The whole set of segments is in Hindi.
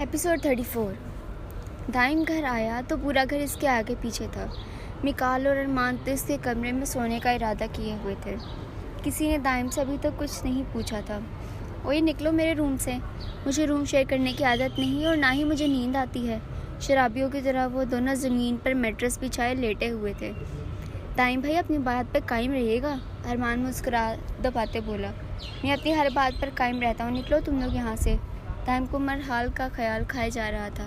एपिसोड 34। दाइम घर आया तो पूरा घर इसके आगे पीछे था। मिकाल और अरमान तो इसके कमरे में सोने का इरादा किए हुए थे। किसी ने दाइम से अभी तक कुछ नहीं पूछा था। ओए निकलो मेरे रूम से, मुझे रूम शेयर करने की आदत नहीं और ना ही मुझे नींद आती है। शराबियों की तरह वो दोनों ज़मीन पर मैट्रेस बिछाए लेटे हुए थे। दाइम भाई अपनी बात पर कायम रहिएगा, अरमान मुस्कुरा दबाते बोला। मैं अपनी हर बात पर कायम रहता हूँ, निकलो तुम लोग यहाँ से। दाइम को मरहाल का ख्याल खाए जा रहा था।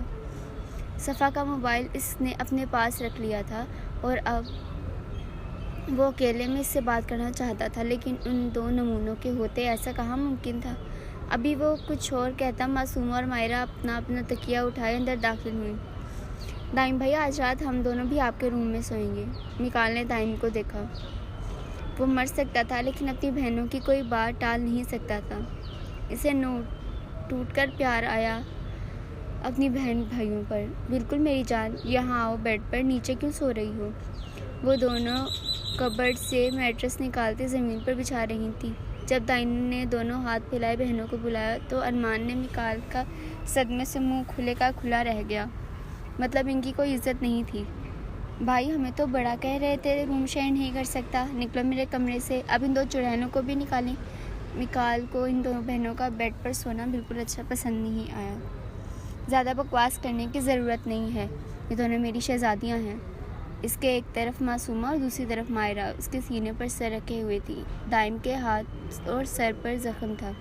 सफ़ा का मोबाइल इसने अपने पास रख लिया था और अब वो अकेले में इससे बात करना चाहता था, लेकिन उन दो नमूनों के होते ऐसा कहाँ मुमकिन था। अभी वो कुछ और कहता, मासूमा और मायरा अपना अपना तकिया उठाए अंदर दाखिल हुई। दाइम भैया आज रात हम दोनों भी आपके रूम में सोएंगे। मिकाल ने दाइम को देखा। वो मर सकता था लेकिन अपनी बहनों की कोई बात टाल नहीं सकता था। इसे टूटकर प्यार आया अपनी बहन भाइयों पर। बिल्कुल मेरी जान, यहाँ आओ, बेड पर नीचे क्यों सो रही हो। वो दोनों कबर्ड से मैट्रेस निकालते ज़मीन पर बिछा रही थी। जब दाइन ने दोनों हाथ फैलाए बहनों को बुलाया तो अरमान ने मिकाल का सदमे से मुंह खुले का खुला रह गया। मतलब इनकी कोई इज्जत नहीं थी। भाई हमें तो बड़ा कह रहे थे रूम शेयर नहीं कर सकता, निकलो मेरे कमरे से। अब इन दो चुड़ैलों को भी निकालें। मिकाल को इन दोनों बहनों का बेड पर सोना बिल्कुल अच्छा पसंद नहीं आया। ज़्यादा बकवास करने की ज़रूरत नहीं है, ये दोनों मेरी शहज़ादियाँ हैं। इसके एक तरफ मासूमा और दूसरी तरफ मायरा उसके सीने पर सर रखे हुए थी। दाइम के हाथ और सर पर ज़ख्म था,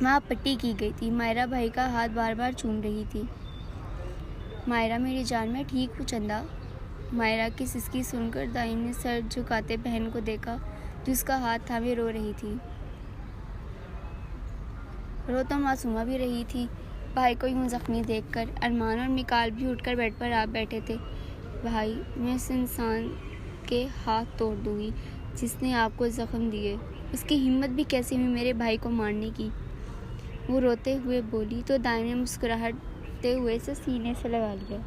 वहाँ पट्टी की गई थी। मायरा भाई का हाथ बार बार चूम रही थी। मायरा मेरी जान, में ठीक हूँ चंदा। मायरा की सिसकी सुनकर दाइम ने सर झुकाते बहन को देखा जिसका हाथ थामे रो रही थी। रो तो मासूमा भी रही थी। भाई को यूं जख्मी देखकर अरमान और मिकाल भी उठकर बेड पर आ बैठे थे। भाई, मैं उस इंसान के हाथ तोड़ दूंगी जिसने आपको ज़ख्म दिए। उसकी हिम्मत भी कैसी हुई मेरे भाई को मारने की, वो रोते हुए बोली। तो दाइम ने मुस्कुराते हुए से सीने से लगा लिया।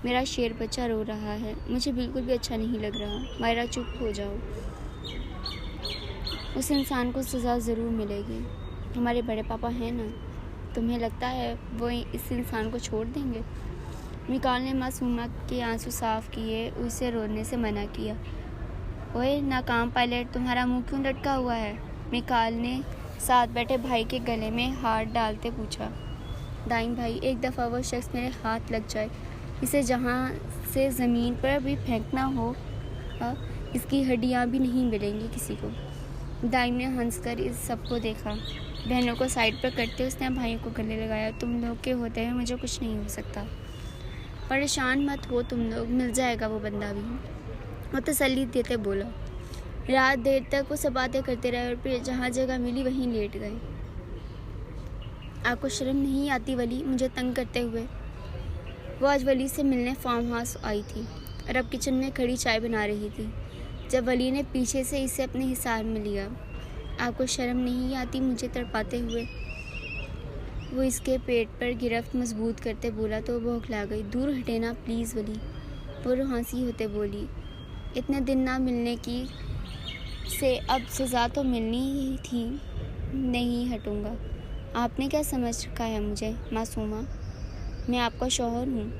मेरा शेर बच्चा रो रहा है, मुझे बिल्कुल भी अच्छा नहीं लग रहा। मायरा चुप हो जाओ, उस इंसान को सज़ा ज़रूर मिलेगी। हमारे बड़े पापा हैं ना, तुम्हें लगता है वो इस इंसान को छोड़ देंगे। मिकाल ने मासूमा के आंसू साफ किए, उसे रोने से मना किया। ओए नाकाम पायलट, तुम्हारा मुंह क्यों लटका हुआ है। मिकाल ने साथ बैठे भाई के गले में हाथ डालते पूछा। दाइम भाई, एक दफ़ा वो शख्स मेरे हाथ लग जाए, इसे जहाँ से ज़मीन पर भी फेंकना हो, इसकी हड्डियाँ भी नहीं मिलेंगी किसी को। दाइम ने हंसकर इस सबको देखा। बहनों को साइड पर करते उसने भाइयों को गले लगाया। तुम लोग के होते हैं मुझे कुछ नहीं हो सकता, परेशान मत हो तुम लोग, मिल जाएगा वो बंदा भी। वो तसल्ली देते बोला। रात देर तक वो सब बातें करते रहे और फिर जहाँ जगह मिली वहीं लेट गए। आपको शर्म नहीं आती वली, मुझे तंग करते हुए। वो आज वली से मिलने फार्म हाउस आई थी और अब किचन में खड़ी चाय बना रही थी जब वली ने पीछे से इसे अपने हिसार में लिया। आपको शर्म नहीं आती मुझे तड़पाते हुए, वो इसके पेट पर गिरफ्त मजबूत करते बोला तो बौखला गई। दूर हटे ना प्लीज़ वली, वो हंसी होते बोली। इतने दिन ना मिलने की से अब सज़ा तो मिलनी ही थी। नहीं हटूँगा। आपने क्या समझ रखा है मुझे मासूमा, मैं आपका शौहर हूँ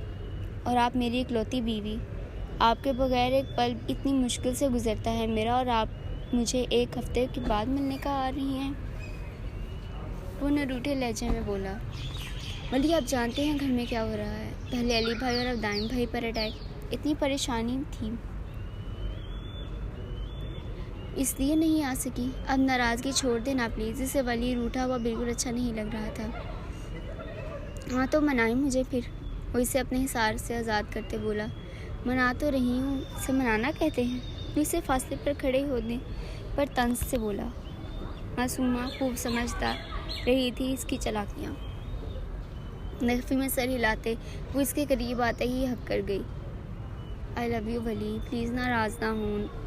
और आप मेरी इकलौती बीवी। आपके बगैर एक पल इतनी मुश्किल से गुजरता है मेरा, और आप मुझे एक हफ्ते के बाद मिलने का आ रही हैं। वो नरूठे लहजे में बोला। वली आप जानते हैं घर में क्या हो रहा है। पहले अली भाई और अब दाइम भाई पर अटैक, इतनी परेशानी थी इसलिए नहीं आ सकी। अब नाराज़गी छोड़ देना प्लीज़। इसे वली रूठा हुआ बिल्कुल अच्छा नहीं लग रहा था। हाँ तो मनाई मुझे फिर, वो इसे अपने हिसार से आज़ाद करते बोला। मना तो रही हूँ, इसे मनाना कहते हैं। वो इसे फासले पर खड़े होने पर तंज से बोला। मासूमा खूब समझदार रही थी इसकी चालाकियाँ। नफ़ी में सर हिलाते वो इसके करीब आते ही हक कर गई। I love you Wali, please नाराज़ ना हो।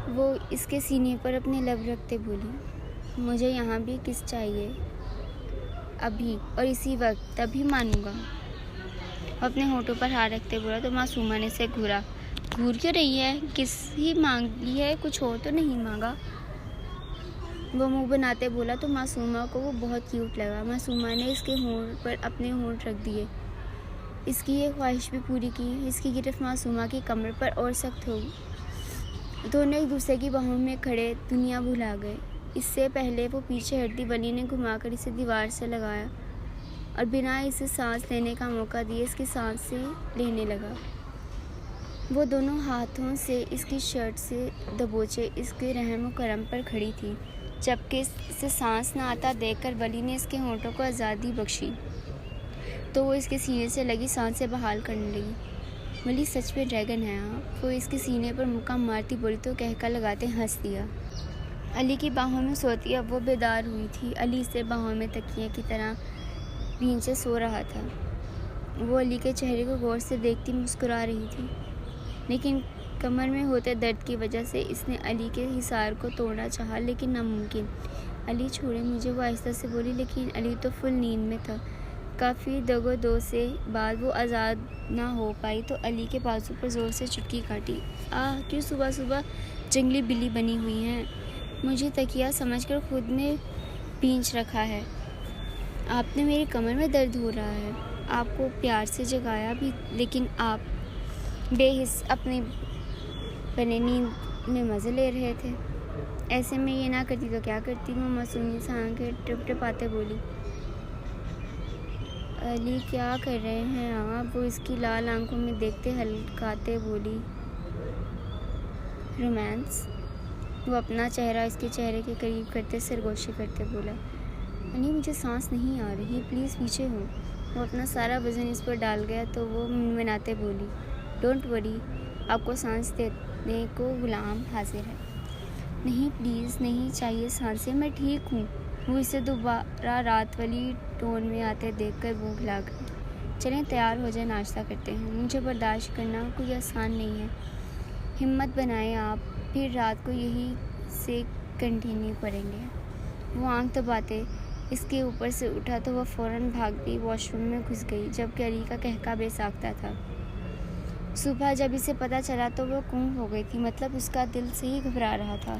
वो इसके सीने पर अपने लब रखते बोली। मुझे यहाँ भी किस चाहिए, अभी और इसी वक्त, तभी मानूंगा। अपने होठों पर हाथ रखते बोला तो मासूमा ने से घूरा। घूर क्यों रही है, किस ही मांगी है, कुछ और तो नहीं मांगा। वो मुंह बनाते बोला तो मासूमा को वो बहुत क्यूट लगा। मासूमा ने इसके होंठ पर अपने होंठ रख दिए, इसकी ये ख्वाहिश भी पूरी की। इसकी गिरफ्त मासूमा की कमर पर और सख्त हो गई। दोनों एक दूसरे की बाहों में खड़े दुनिया भुला गए। इससे पहले वो पीछे हटती वली ने घुमाकर इसे दीवार से लगाया और बिना इसे सांस लेने का मौका दिए इसकी सांसें लेने लगा। वो दोनों हाथों से इसकी शर्ट से दबोचे इसके रहम व करम पर खड़ी थी। जबकि इसे सांस न आता देखकर वली ने इसके होंठों को आज़ादी बख्शी तो वो इसके सीने से लगी सांसें बहाल करने लगी। वली सच में ड्रैगन है। वो इसके सीने पर मुक्का मारती बोली तो कहका लगाते हंस दिया। अली की बाहों में सोती अब वो बेदार हुई थी। अली इसे बाहों में तकिए की तरह भींचे सो रहा था। वो अली के चेहरे को गौर से देखती मुस्कुरा रही थी, लेकिन कमर में होते दर्द की वजह से इसने अली के हिसार को तोड़ना चाहा, लेकिन नामुमकिन। अली छोड़े मुझे, वो आहिस्ता से बोली, लेकिन अली तो फुल नींद में था। काफ़ी दगो-दो से बाद वो आज़ाद ना हो पाई तो अली के बाजू पर ज़ोर से चुटकी काटी। क्यों सुबह सुबह जंगली बिल्ली बनी हुई हैं? मुझे तकिया समझकर खुद ने भींच रखा है। आपने मेरी कमर में दर्द हो रहा है। आपको प्यार से जगाया भी, लेकिन आप बेहिस अपनी बने नींद में मज़े ले रहे थे। ऐसे में ये ना करती तो क्या करती? वो मासूमी सी आंखें टिप-टिपाते बोली। अली क्या कर रहे हैं आप? वो इसकी लाल आंखों में देखते हल्काते बोली। रोमांस। वो अपना चेहरा इसके चेहरे के करीब करते सरगोशी करते बोला। अली मुझे सांस नहीं आ रही, प्लीज़ पीछे हो। वो अपना सारा वज़न इस पर डाल गया तो वो मिनमिनाते बोली, डोंट वरी, आपको सांस देने को गुलाम हाजिर है। नहीं प्लीज़, नहीं चाहिए सांसें, मैं ठीक हूँ। वो इसे दोबारा रात वाली टोन में आते देखकर भूख लग गई। चलें तैयार हो जाए, नाश्ता करते हैं। मुझे बर्दाश्त करना कोई आसान नहीं है। हिम्मत बनाएं आप, फिर रात को यही से कंटिन्यू करेंगे। वो आंख दबाते इसके ऊपर से उठा तो वह फ़ौरन भागती वॉशरूम में घुस गई, जबकि अली का कहका बेसाख्ता था। सुबह जब इसे पता चला तो वो गुम हो गई थी, मतलब उसका दिल से ही घबरा रहा था।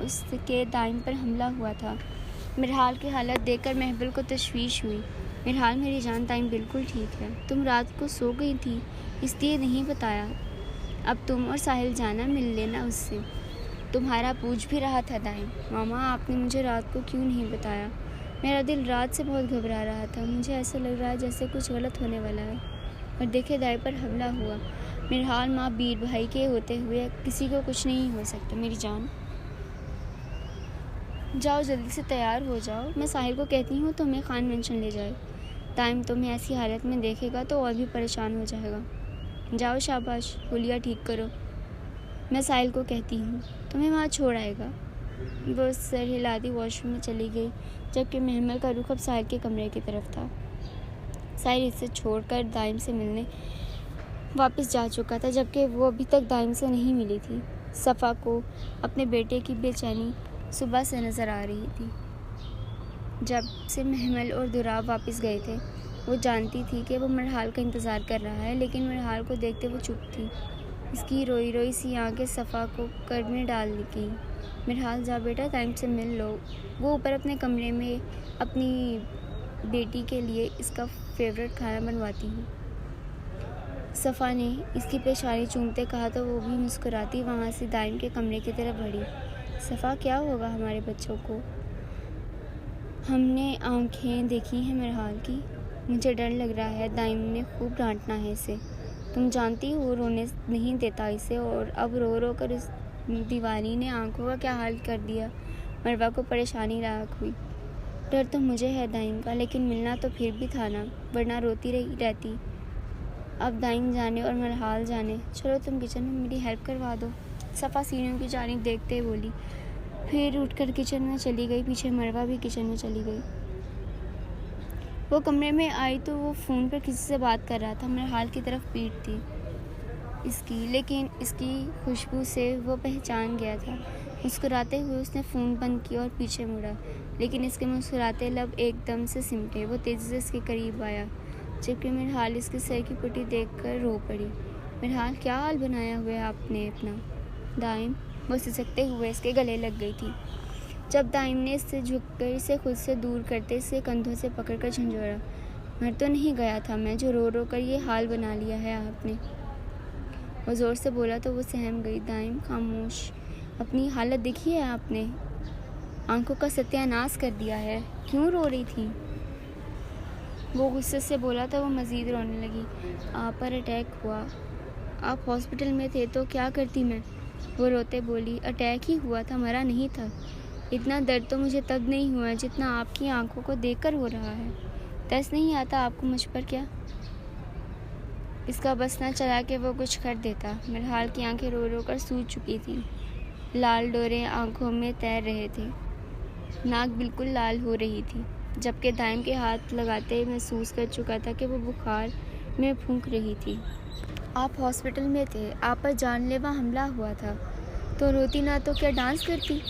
उसके दाइम पर हमला हुआ था। मिरहाल की हालत देखकर महबूल को तशवीश हुई। मिरहाल मेरी जान, दाइम बिल्कुल ठीक है। तुम रात को सो गई थी इसलिए नहीं बताया। अब तुम और साहिल जाना, मिल लेना उससे। तुम्हारा पूछ भी रहा था दाइम। मामा आपने मुझे रात को क्यों नहीं बताया? मेरा दिल रात से बहुत घबरा रहा था। मुझे ऐसा लग रहा है जैसे कुछ गलत होने वाला है। और देखे दाई पर हमला हुआ। मिरहाल माँ बीर भाई के होते हुए किसी को कुछ नहीं हो सकता। मेरी जान जाओ, जल्दी से तैयार हो जाओ। मैं साहिल को कहती हूँ तुम्हें खान मेंशन ले जाए। टाइम तुम्हें ऐसी हालत में देखेगा तो और भी परेशान हो जाएगा। जाओ शाबाश, हुलिया ठीक करो। मैं साहिल को कहती हूँ तुम्हें वहाँ छोड़ आएगा। वो सर हिलाती वॉशरूम में चली गई, जबकि महमल का रुख अब साहिल के कमरे की तरफ था। साहिल इसे छोड़कर दाइम से मिलने वापस जा चुका था, जबकि वो अभी तक दाइम से नहीं मिली थी। सफ़ा को अपने बेटे की बेचैनी सुबह से नज़र आ रही थी। जब से महमल और दुराब वापस गए थे, वो जानती थी कि वो मिरहाल का इंतज़ार कर रहा है, लेकिन मिरहाल को देखते वो चुप थी। इसकी रोई रोई सी आंखें सफ़ा को कर्ब में डाल गई। मिरहाल जा बेटा, टाइम से मिल लो। वो ऊपर अपने कमरे में अपनी बेटी के लिए इसका फेवरेट खाना बनवाती हूँ। सफ़ा ने इसकी पेशानी चूमते कहा तो वो भी मुस्कुराती वहाँ से दाइम के कमरे की तरफ बढ़ी। सफ़ा क्या होगा हमारे बच्चों को? हमने आंखें देखी हैं मिरहाल की। मुझे डर लग रहा है, दाइम ने खूब डांटना है इसे। तुम जानती हो रोने नहीं देता इसे, और अब रो रो कर इस दीवानी ने आंखों का क्या हाल कर दिया। मरवा को परेशानी राख हुई। डर तो मुझे है दाइम का, लेकिन मिलना तो फिर भी था ना, वरना रोती रही रहती। अब दाइम जाने और मिरहाल जाने। चलो तुम किचन में मेरी हेल्प करवा दो। सफ़ा सीढ़ियों की जानिब देखते बोली, फिर उठकर किचन में चली गई। पीछे मरवा भी किचन में चली गई। वो कमरे में आई तो वो फ़ोन पर किसी से बात कर रहा था। मिरहाल की तरफ पीठ थी इसकी, लेकिन इसकी खुशबू से वो पहचान गया था। मुस्कुराते हुए उसने फ़ोन बंद किया और पीछे मुड़ा, लेकिन इसके मुस्कुराते लब एकदम से सिमटे। वो तेज़ी से इसके करीब आया, जबकि मिरहाल इसके सर की पुट्टी देखकर रो पड़ी। मिरहाल क्या हाल बनाया हुआ है आपने अपना? दाइम वो सिसकते हुए इसके गले लग गई थी। जब दाइम ने इससे झुककर इसे खुद से दूर करते इसे कंधों से पकड़कर झंझोड़ा। मर तो नहीं गया था मैं, जो रो रो कर ये हाल बना लिया है आपने। वो ज़ोर से बोला तो वो सहम गई। दाइम खामोश। अपनी हालत देखी है आपने? आंखों का सत्यानाश कर दिया है। क्यों रो रही थी? वो गुस्से से बोला तो वो मज़ीद रोने लगी। आप पर अटैक हुआ। आप हॉस्पिटल में थे तो क्या करती मैं? वो रोते बोली, अटैक ही हुआ था, मरा नहीं था। इतना दर्द तो मुझे तब नहीं हुआ जितना आपकी आंखों को देखकर हो रहा है। तरस नहीं आता आपको मुझ पर क्या? इसका बस न चला कि वो कुछ कर देता। मरहाल की आंखें रो रो कर सूज चुकी थीं। लाल डोरे आंखों में तैर रहे थे। नाक बिल्कुल लाल हो रही थी, जबकि दाइम के हाथ लगाते महसूस कर चुका था कि वो बुखार में फूंक रही थी। आप हॉस्पिटल में थे, आप पर जानलेवा हमला हुआ था, तो रोती ना तो क्या डांस करती?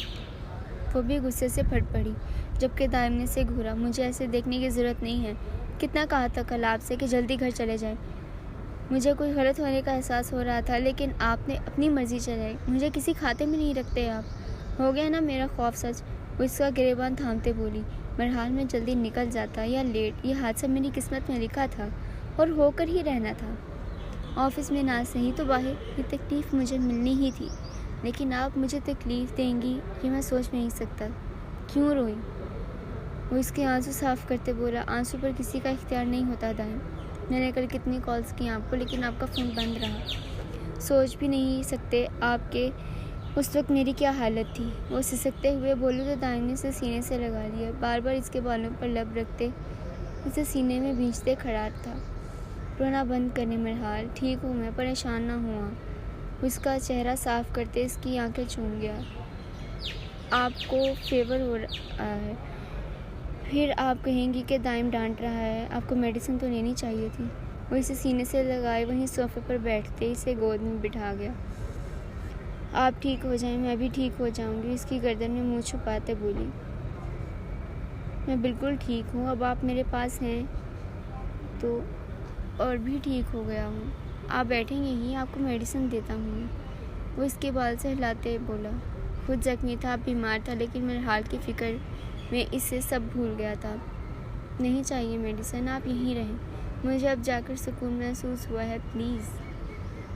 वो भी गुस्से से फट पड़ी, जबकि दाइम ने से घूरा। मुझे ऐसे देखने की ज़रूरत नहीं है। कितना कहा था कल आपसे कि जल्दी घर चले जाएं। मुझे कुछ गलत होने का एहसास हो रहा था, लेकिन आपने अपनी मर्ज़ी चलाई। मुझे किसी खाते में नहीं रखते आप। हो गया ना मेरा खौफ सच। वो इसका गिरेबान थामते बोली, मरहाल में जल्दी निकल जाता या लेट, यह हादसा मेरी किस्मत में लिखा था और होकर ही रहना था। ऑफिस में ना सही तो बाहर ये तकलीफ़ मुझे मिलनी ही थी, लेकिन आप मुझे तकलीफ़ देंगी ये मैं सोच नहीं सकता। क्यों रोई? वो इसके आंसू साफ करते बोला, आंसू पर किसी का इख्तियार नहीं होता दाइम। मैंने कल कितनी कॉल्स की आपको, लेकिन आपका फ़ोन बंद रहा। सोच भी नहीं सकते आपके उस वक्त मेरी क्या हालत थी। वो सिसकते हुए बोली तो दाइम ने इसे सीने से लगा लिया। बार बार इसके बालों पर लब रखते इसे सीने में भींचते खड़ा था। रोना बंद करने मरहाल, ठीक हूँ मैं, परेशान ना हुआ। उसका चेहरा साफ करते इसकी आंखें चूम गया। आपको फेवर हो रहा है, फिर आप कहेंगी कि दाइम डांट रहा है। आपको मेडिसिन तो लेनी चाहिए थी। वो इसे सीने से लगाए वहीं सोफे पर बैठते इसे गोद में बिठा गया। आप ठीक हो जाएं, मैं भी ठीक हो जाऊंगी। इसकी गर्दन में मुंह छुपाते बोली, मैं बिल्कुल ठीक हूँ। अब आप मेरे पास हैं तो और भी ठीक हो गया हूँ। आप बैठेंगे ही, आपको मेडिसिन देता हूँ। वो इसके बाल से हिलाते बोला, खुद जख्मी था, बीमार था, लेकिन मेरे हाल की फ़िक्र में इससे सब भूल गया था। नहीं चाहिए मेडिसिन, आप यहीं रहें। मुझे अब जाकर सुकून महसूस हुआ है, प्लीज़।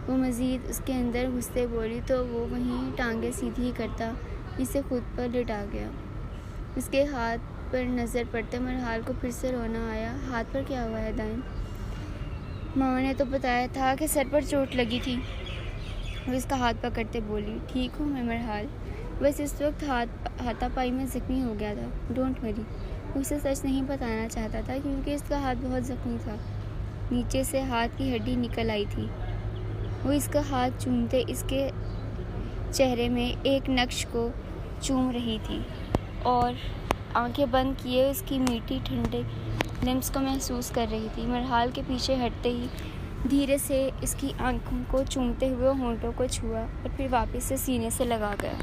वो मज़ीद उसके अंदर घुसते बोली तो वो वहीं टांगें सीधी करता इसे खुद पर लिटा गया। उसके हाथ पर नज़र पड़ते मरहाल को फिर से रोना आया। हाथ पर क्या हुआ है दाइम? माँ ने तो बताया था कि सर पर चोट लगी थी। वो इसका हाथ पकड़ते बोली, ठीक हूँ मैं मरहाल, बस इस वक्त हाथापाई में ज़ख्मी हो गया था। Don't worry. उसे सच नहीं बताना चाहता था क्योंकि इसका हाथ बहुत ज़ख्मी था। नीचे से हाथ की हड्डी निकल आई थी। वो इसका हाथ चूमते इसके चेहरे में एक नक्श को चूम रही थी और आंखें बंद किए उसकी मीठी ठंडे लिम्स को महसूस कर रही थी। मरहाल के पीछे हटते ही धीरे से इसकी आंखों को चूमते हुए होंठों को छुआ और फिर वापस से सीने से लगा गया।